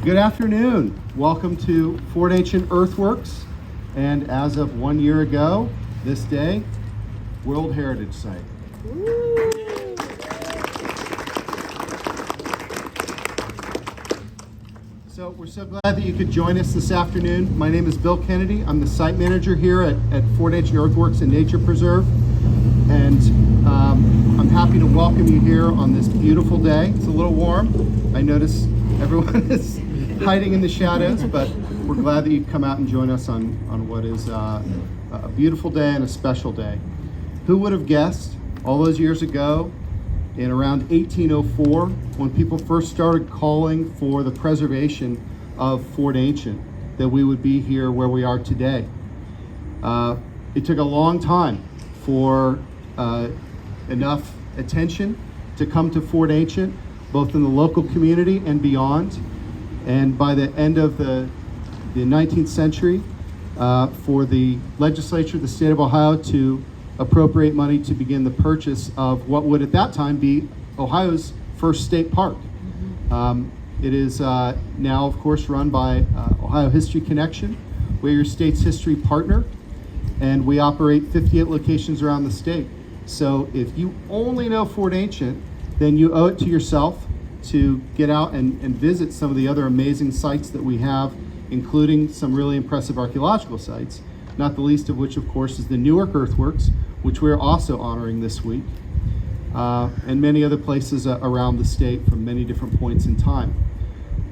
Good afternoon. Welcome to Fort Ancient Earthworks, and as of 1 year ago, this day, World Heritage Site. So we're so glad that you could join us this afternoon. My name is Bill Kennedy. I'm the site manager here at Fort Ancient Earthworks and Nature Preserve, and I'm happy to welcome you here on this beautiful day. It's a little warm. I notice everyone is hiding in the shadows, but we're glad that you come out and join us on what is a beautiful day and a special day. Who would have guessed all those years ago, in around 1804, when people first started calling for the preservation of Fort Ancient, that we would be here where we are today. It took a long time for enough attention to come to Fort Ancient, both in the local community and beyond. And by the end of the 19th century, for the legislature of the state of Ohio to appropriate money to begin the purchase of what would at that time be Ohio's first state park. It is now, of course, run by Ohio History Connection. We're your state's history partner, and we operate 58 locations around the state. So if you only know Fort Ancient, then you owe it to yourself to get out and visit some of the other amazing sites that we have, including some really impressive archaeological sites, not the least of which, of course, is the Newark Earthworks, which we're also honoring this week, and many other places around the state from many different points in time.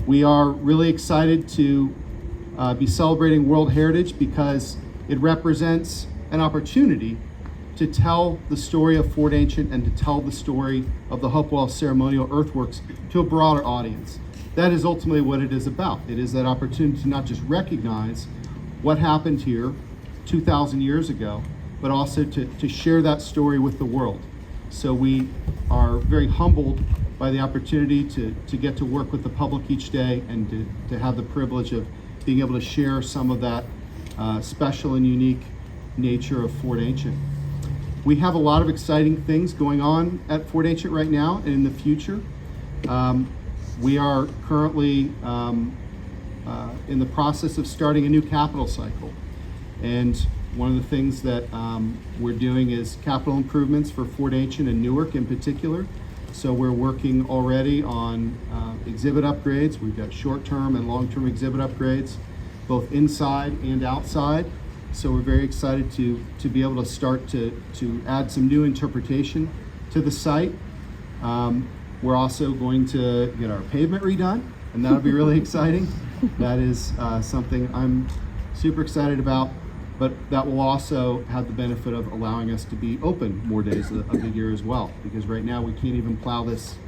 We are really excited to be celebrating World Heritage because it represents an opportunity to tell the story of Fort Ancient and to tell the story of the Hopewell Ceremonial Earthworks to a broader audience. That is ultimately what it is about. It is that opportunity to not just recognize what happened here 2,000 years ago, but also to share that story with the world. So we are very humbled by the opportunity to get to work with the public each day and to have the privilege of being able to share some of that special and unique nature of Fort Ancient. We have a lot of exciting things going on at Fort Ancient right now and in the future. We are currently in the process of starting a new capital cycle. And one of the things that we're doing is capital improvements for Fort Ancient and Newark in particular. So we're working already on exhibit upgrades. We've got short-term and long-term exhibit upgrades, both inside and outside. So we're very excited to be able to start to add some new interpretation to the site. We're also going to get our pavement redone, and that'll be really exciting. That is something I'm super excited about, but that will also have the benefit of allowing us to be open more days of the year as well, because right now we can't even plow this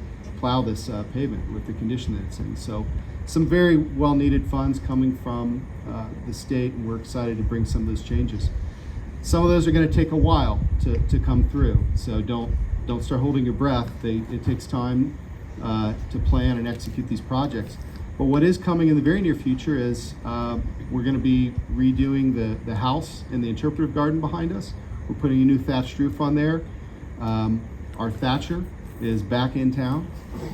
pavement with the condition that it's in. So some very well needed funds coming from the state, and we're excited to bring some of those changes. Some of those are going to take a while to come through, so don't start holding your breath. It takes time to plan and execute these projects. But what is coming in the very near future is we're going to be redoing the house in the interpretive garden behind us. We're putting a new thatched roof on there. Our thatcher is back in town,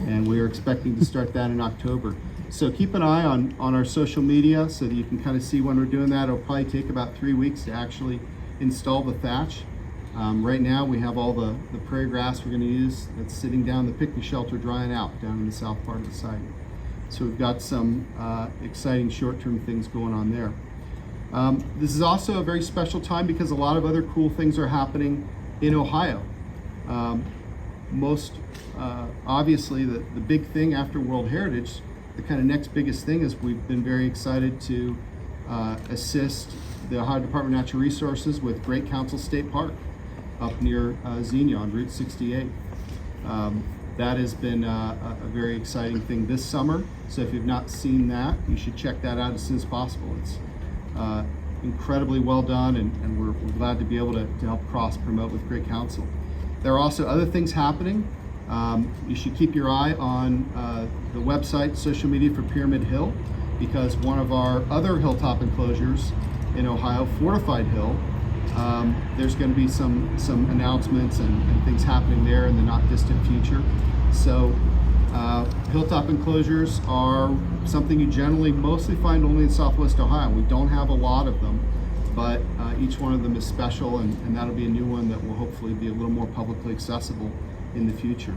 and we are expecting to start that in October. So keep an eye on our social media so that you can kind of see when we're doing that. It'll probably take about 3 weeks to actually install the thatch. Right now we have all the prairie grass we're going to use that's sitting down the picnic shelter drying out down in the south part of the site. So we've got some exciting short-term things going on there. This is also a very special time because a lot of other cool things are happening in Ohio. Most obviously the big thing after World Heritage, the kind of next biggest thing is we've been very excited to assist the Ohio Department of Natural Resources with Great Council State Park up near Xenia on Route 68. That has been a very exciting thing this summer. So if you've not seen that, you should check that out as soon as possible. It's incredibly well done, and we're glad to be able to help cross-promote with Great Council. There are also other things happening. You should keep your eye on the website, social media for Pyramid Hill, because one of our other hilltop enclosures in Ohio, Fortified Hill, there's going to be some announcements and things happening there in the not distant future. So Hilltop enclosures are something you generally mostly find only in Southwest Ohio. We don't have a lot of them, but each one of them is special, and that'll be a new one that will hopefully be a little more publicly accessible in the future.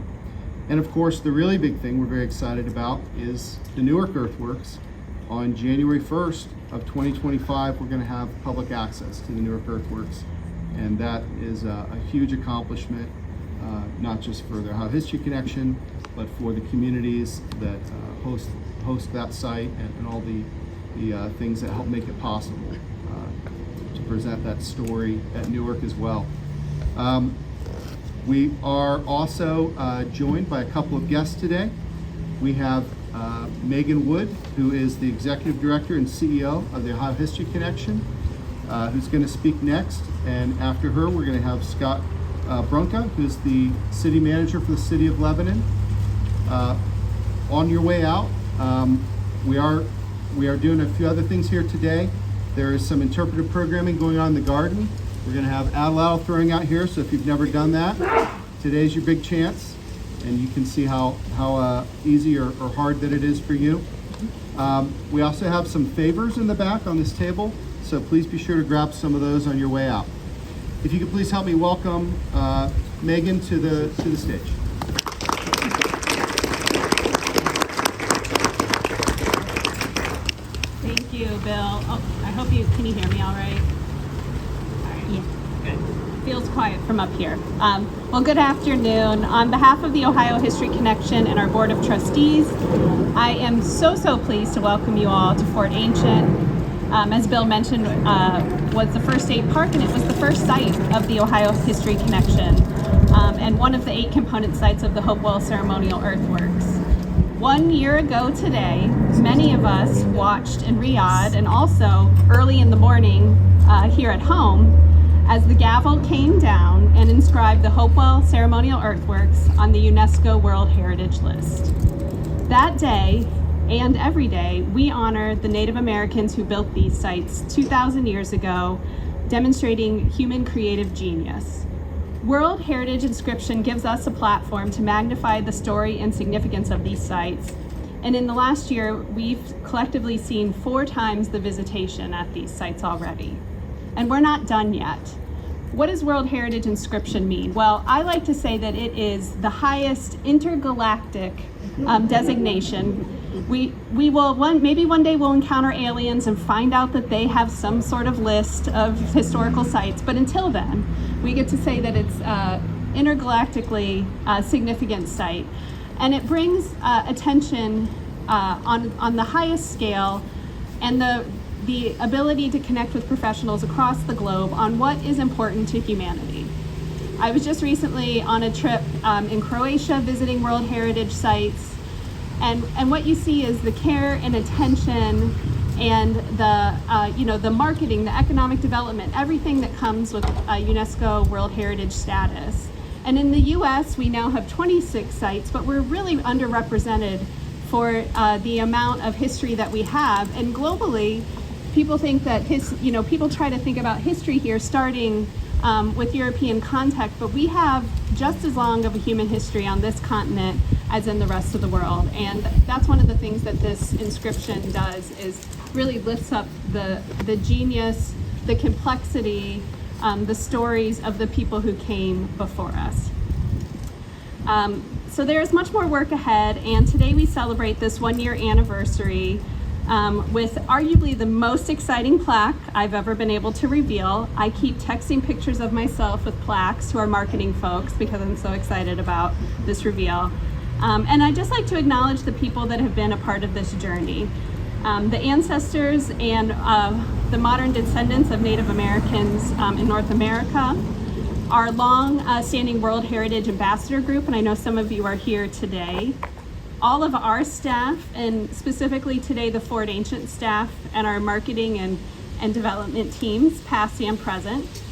And of course, the really big thing we're very excited about is the Newark Earthworks. On January 1st of 2025, we're going to have public access to the Newark Earthworks, and that is a huge accomplishment, not just for the Ohio History Connection, but for the communities that host that site, and all the things that help make it possible to present that story at Newark as well. We are also joined by a couple of guests today. We have Megan Wood, who is the Executive Director and CEO of the Ohio History Connection, who's going to speak next. And after her, we're going to have Scott Brunka, who's the City Manager for the City of Lebanon. On your way out, we are doing a few other things here today. There is some interpretive programming going on in the garden. We're going to have Adelaide throwing out here, so if you've never done that, today's your big chance, and you can see how easy or hard that it is for you. We also have some favors in the back on this table, so please be sure to grab some of those on your way out. If you could please help me welcome Megan to the stage. Thank you, Bill. Oh, I hope can you hear me all right? Yeah, good. Feels quiet from up here. Well, good afternoon. On behalf of the Ohio History Connection and our Board of Trustees, I am so pleased to welcome you all to Fort Ancient. As Bill mentioned, was the first state park, and it was the first site of the Ohio History Connection, and one of the 8 component sites of the Hopewell Ceremonial Earthworks. 1 year ago today, many of us watched in Riyadh, and also early in the morning here at home, as the gavel came down and inscribed the Hopewell Ceremonial Earthworks on the UNESCO World Heritage List. That day, and every day, we honor the Native Americans who built these sites 2,000 years ago, demonstrating human creative genius. World Heritage Inscription gives us a platform to magnify the story and significance of these sites. And in the last year, we've collectively seen 4 times the visitation at these sites already. And we're not done yet. What does World Heritage Inscription mean? Well, I like to say that it is the highest intergalactic designation. We will maybe one day we'll encounter aliens and find out that they have some sort of list of historical sites, but until then, we get to say that it's intergalactically significant site, and it brings attention on the highest scale, and the ability to connect with professionals across the globe on what is important to humanity. I was just recently on a trip in Croatia visiting World Heritage sites, and what you see is the care and attention and the marketing, the economic development, everything that comes with UNESCO World Heritage status. And in the US, we now have 26 sites, but we're really underrepresented for the amount of history that we have. And globally, people think that people try to think about history here starting with European contact, but we have just as long of a human history on this continent as in the rest of the world. And that's one of the things that this inscription does, is really lifts up the genius, the complexity, the stories of the people who came before us. So there's much more work ahead, and today we celebrate this 1-year anniversary with arguably the most exciting plaque I've ever been able to reveal. I keep texting pictures of myself with plaques to our marketing folks because I'm so excited about this reveal. And I'd just like to acknowledge the people that have been a part of this journey. The ancestors and the modern descendants of Native Americans in North America, our long-standing World Heritage Ambassador Group, and I know some of you are here today, all of our staff, and specifically today the Fort Ancient staff and our marketing and development teams, past and present.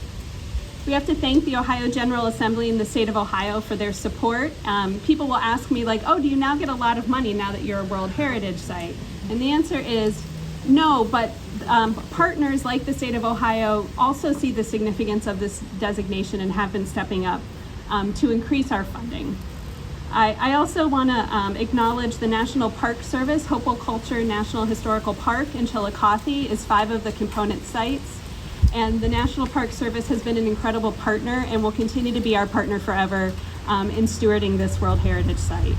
We have to thank the Ohio General Assembly and the state of Ohio for their support. People will ask me like, oh, do you now get a lot of money now that you're a World Heritage site? And the answer is no, but partners like the state of Ohio also see the significance of this designation and have been stepping up to increase our funding. I also want to acknowledge the National Park Service. Hopewell Culture National Historical Park in Chillicothe is 5 of the component sites. And the National Park Service has been an incredible partner and will continue to be our partner forever in stewarding this World Heritage Site.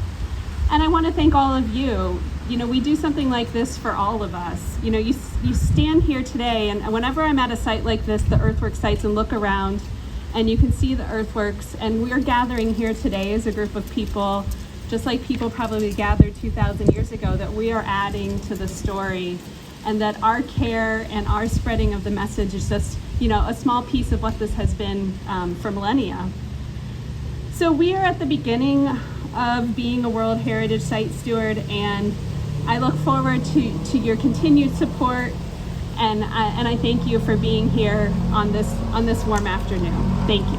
And I want to thank all of you. You know, we do something like this for all of us. You know, you stand here today, and whenever I'm at a site like this, the Earthworks sites, and look around, and you can see the Earthworks, and we're gathering here today as a group of people, just like people probably gathered 2,000 years ago, that we are adding to the story, and that our care and our spreading of the message is just, you know, a small piece of what this has been for millennia. So we are at the beginning of being a World Heritage Site steward, and I look forward to your continued support, and I thank you for being here on this warm afternoon. Thank you.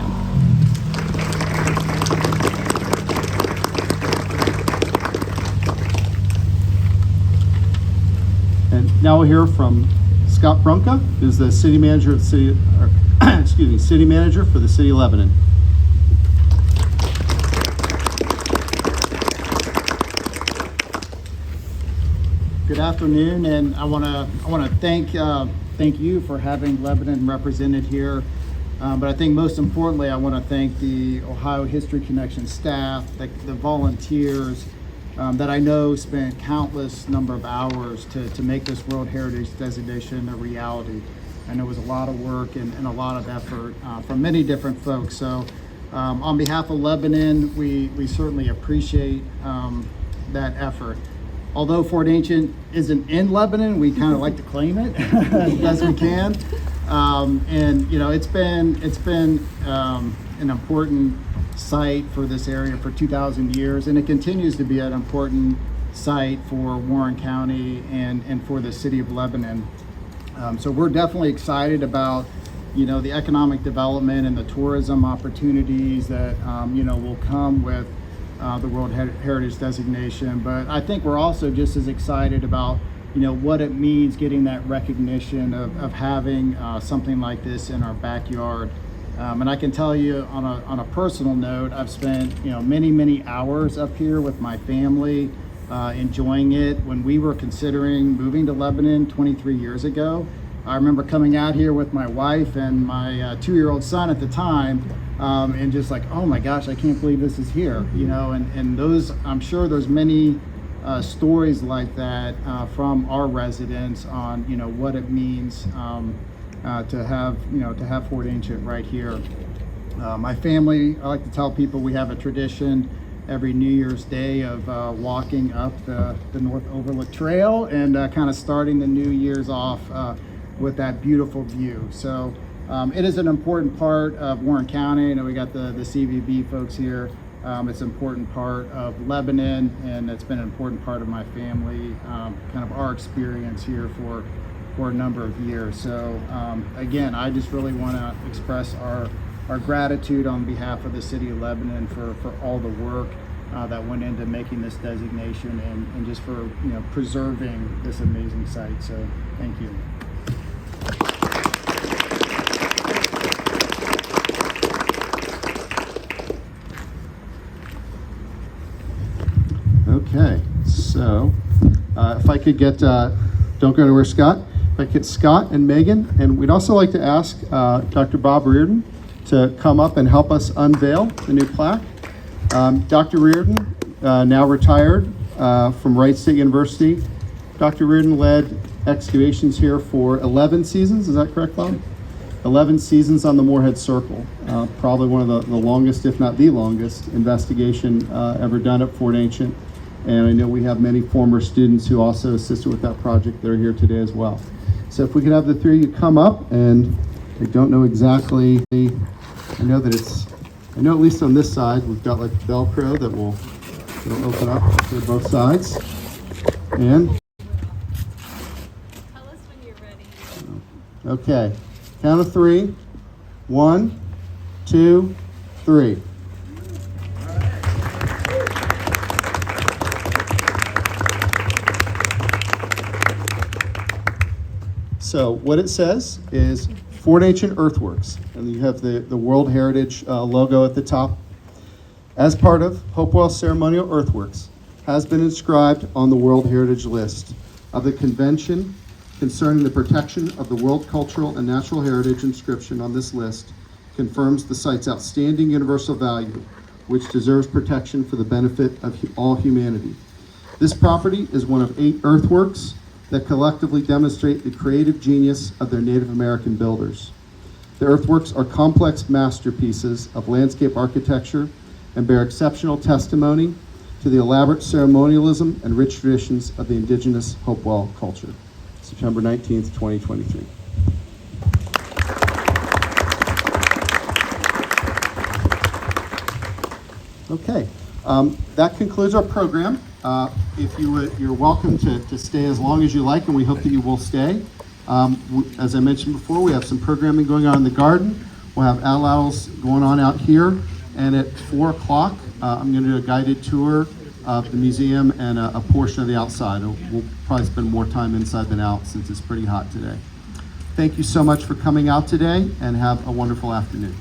And now we'll hear from Scott Brunka, who's the city manager of the city manager for the city of Lebanon. Good afternoon, and I want to thank you for having Lebanon represented here. But I think most importantly, I want to thank the Ohio History Connection staff, the volunteers that I know spent countless number of hours to make this World Heritage designation a reality. I know it was a lot of work and a lot of effort from many different folks. So on behalf of Lebanon, we certainly appreciate that effort. Although Fort Ancient isn't in Lebanon, we kind of like to claim it as best we can. And you know, it's been an important site for this area for 2,000 years, and it continues to be an important site for Warren County and for the city of Lebanon. So we're definitely excited about, you know, the economic development and the tourism opportunities that you know, will come with the World Heritage designation. But I think we're also just as excited about, you know, what it means getting that recognition of having something like this in our backyard. And I can tell you on a personal note, I've spent, you know, many hours up here with my family enjoying it. When we were considering moving to Lebanon 23 years ago, I remember coming out here with my wife and my 2-year-old son at the time, and just like, oh my gosh, I can't believe this is here, you know. And those, I'm sure there's many stories like that from our residents on, you know, what it means to have Fort Ancient right here. My family, I like to tell people, we have a tradition every New Year's Day of walking up the North Overlook Trail and kind of starting the New Year's off with that beautiful view. So it is an important part of Warren County. I know we got the CVB folks here. It's an important part of Lebanon, and it's been an important part of my family, kind of our experience here for a number of years. So again, I just really want to express our gratitude on behalf of the city of Lebanon for all the work that went into making this designation and just for, you know, preserving this amazing site. So thank you. Okay, so if I could get, don't go anywhere, Scott. If I could get Scott and Megan, and we'd also like to ask Dr. Bob Reardon to come up and help us unveil the new plaque. Dr. Reardon, now retired from Wright State University. Dr. Reardon led excavations here for 11 seasons, is that correct, Bob? 11 seasons on the Moorhead Circle. Probably one of the longest, if not the longest, investigation ever done at Fort Ancient. And I know we have many former students who also assisted with that project that are here today as well. So if we could have the three of you come up, and I don't know exactly, I know at least on this side, we've got like Velcro that will open up to both sides. And Tell us when you're ready. okay, count of 3. 1, 2, 3. So what it says is Fort Ancient Earthworks, and you have the World Heritage logo at the top. as part of Hopewell Ceremonial Earthworks, has been inscribed on the World Heritage List of the Convention concerning the protection of the World Cultural and Natural Heritage. Inscription on this list confirms the site's outstanding universal value, which deserves protection for the benefit of all humanity. This property is one of 8 earthworks that collectively demonstrate the creative genius of their Native American builders. The earthworks are complex masterpieces of landscape architecture and bear exceptional testimony to the elaborate ceremonialism and rich traditions of the indigenous Hopewell culture. September 19th, 2023. Okay, that concludes our program. If you would, you're welcome to stay as long as you like, and we hope that you will stay. As I mentioned before, we have some programming going on in the garden. We'll have adults going on out here, and at 4 o'clock, I'm going to do a guided tour of the museum and a portion of the outside. We'll probably spend more time inside than out since it's pretty hot today. Thank you so much for coming out today, and have a wonderful afternoon.